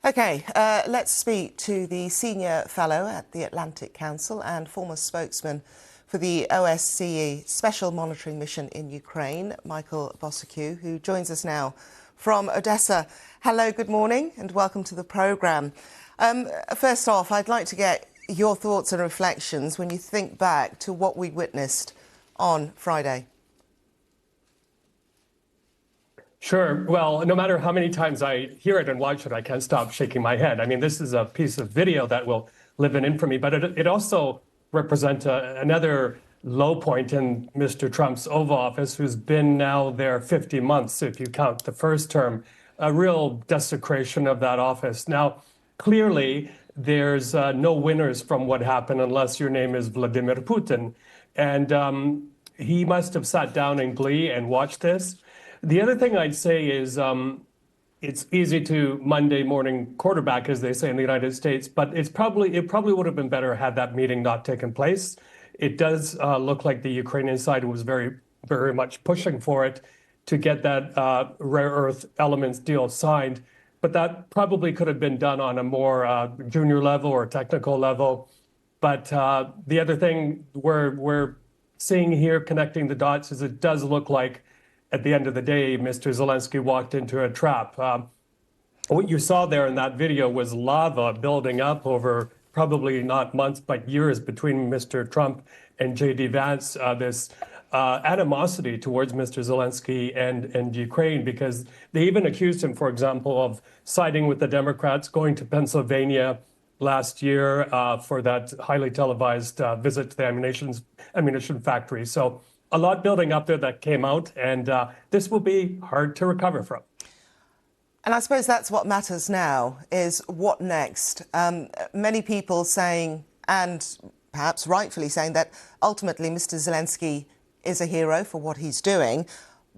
Okay, let's speak to the Senior Fellow at the Atlantic Council and former spokesman for the OSCE Special Monitoring Mission in Ukraine, Michael Bociurkiw, who joins us now from Odessa. Hello, good morning and welcome to the programme. First off, I'd like to get your thoughts and reflections when you think back to what we witnessed on Friday. Sure. Well, no matter how many times I hear it and watch it, I can't stop shaking my head. I mean, this is a piece of video that will live in infamy, but it also represents another low point in Mr. Trump's Oval Office, who's been now there 50 months, if you count the first term, a real desecration of that office. Now, clearly, there's no winners from what happened unless your name is Vladimir Putin. And he must have sat down in glee and watched this. The other thing I'd say is it's easy to Monday morning quarterback, as they say in the United States, but it probably would have been better had that meeting not taken place. It does look like the Ukrainian side was very, very much pushing for it to get that rare earth elements deal signed. But that probably could have been done on a more junior level or technical level. But the other thing we're seeing here, connecting the dots, is it does look like at the end of the day, Mr. Zelensky walked into a trap. What you saw there in that video was lava building up over probably not months, but years between Mr. Trump and J.D. Vance, this animosity towards Mr. Zelensky and Ukraine, because they even accused him, for example, of siding with the Democrats, going to Pennsylvania last year for that highly televised visit to the ammunition factory. So a lot building up there that came out, and this will be hard to recover from. And I suppose that's what matters now, is what next? Many people saying, and perhaps rightfully saying, that ultimately Mr. Zelensky is a hero for what he's doing.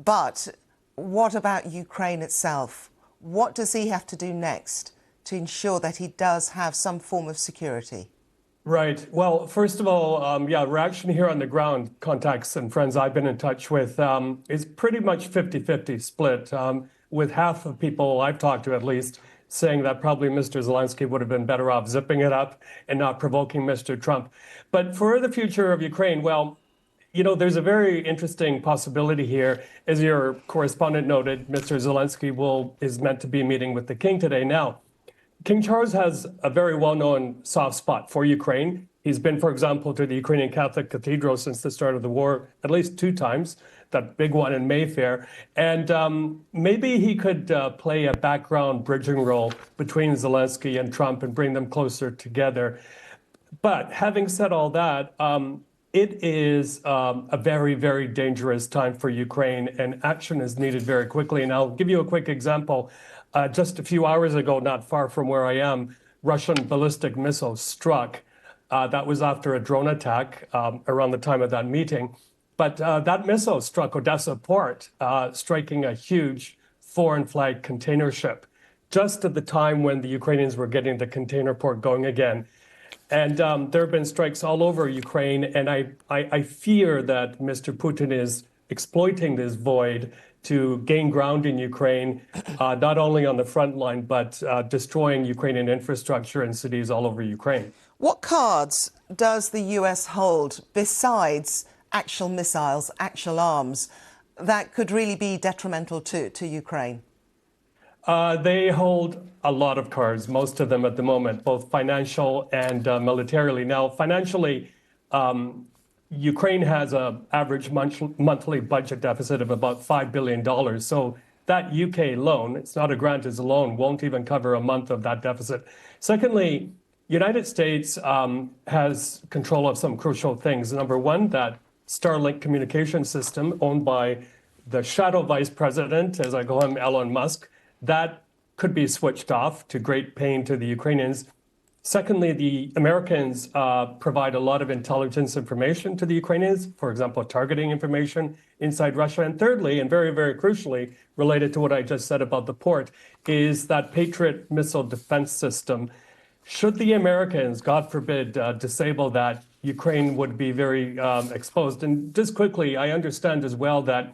But what about Ukraine itself? What does he have to do next to ensure that he does have some form of security? Right. Well, first of all, reaction here on the ground, contacts and friends I've been in touch with, is pretty much 50-50 split, with half of people I've talked to at least saying that probably Mr. Zelensky would have been better off zipping it up and not provoking Mr. Trump. But for the future of Ukraine, well, you know, there's a very interesting possibility here. As your correspondent noted, Mr. Zelensky is meant to be meeting with the king today. Now, King Charles has a very well-known soft spot for Ukraine. He's been, for example, to the Ukrainian Catholic Cathedral since the start of the war at least 2 times, that big one in Mayfair. And maybe he could play a background bridging role between Zelensky and Trump and bring them closer together. But having said all that, it is a very, very dangerous time for Ukraine, and action is needed very quickly. And I'll give you a quick example. Just a few hours ago, not far from where I am, Russian ballistic missiles struck. That was after a drone attack around the time of that meeting. But that missile struck Odessa port, striking a huge foreign flag container ship, just at the time when the Ukrainians were getting the container port going again. And there have been strikes all over Ukraine. And I fear that Mr. Putin is exploiting this void to gain ground in Ukraine, not only on the front line, but destroying Ukrainian infrastructure and cities all over Ukraine. What cards does the US hold besides actual missiles, actual arms, that could really be detrimental to Ukraine? They hold a lot of cards, most of them at the moment, both financial and militarily. Now, financially, Ukraine has an average monthly budget deficit of about $5 billion. So that UK loan, it's not a grant, it's a loan, won't even cover a month of that deficit. Secondly, United States has control of some crucial things. Number one, that Starlink communication system owned by the shadow vice president, as I call him, Elon Musk, that could be switched off to great pain to the Ukrainians. Secondly, the Americans provide a lot of intelligence information to the Ukrainians, for example, targeting information inside Russia. And thirdly, and very, very crucially, related to what I just said about the port, is that Patriot missile defense system. Should the Americans, God forbid, disable that, Ukraine would be very exposed. And just quickly, I understand as well that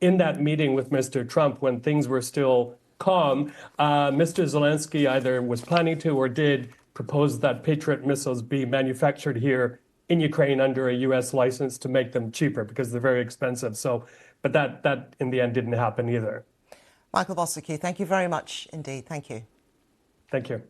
in that meeting with Mr. Trump, when things were still calm. Mr. Zelensky either was planning to or did propose that Patriot missiles be manufactured here in Ukraine under a U.S. license to make them cheaper because they're very expensive. So, but that in the end didn't happen either. Michael Bociurkiw, thank you very much indeed. Thank you. Thank you.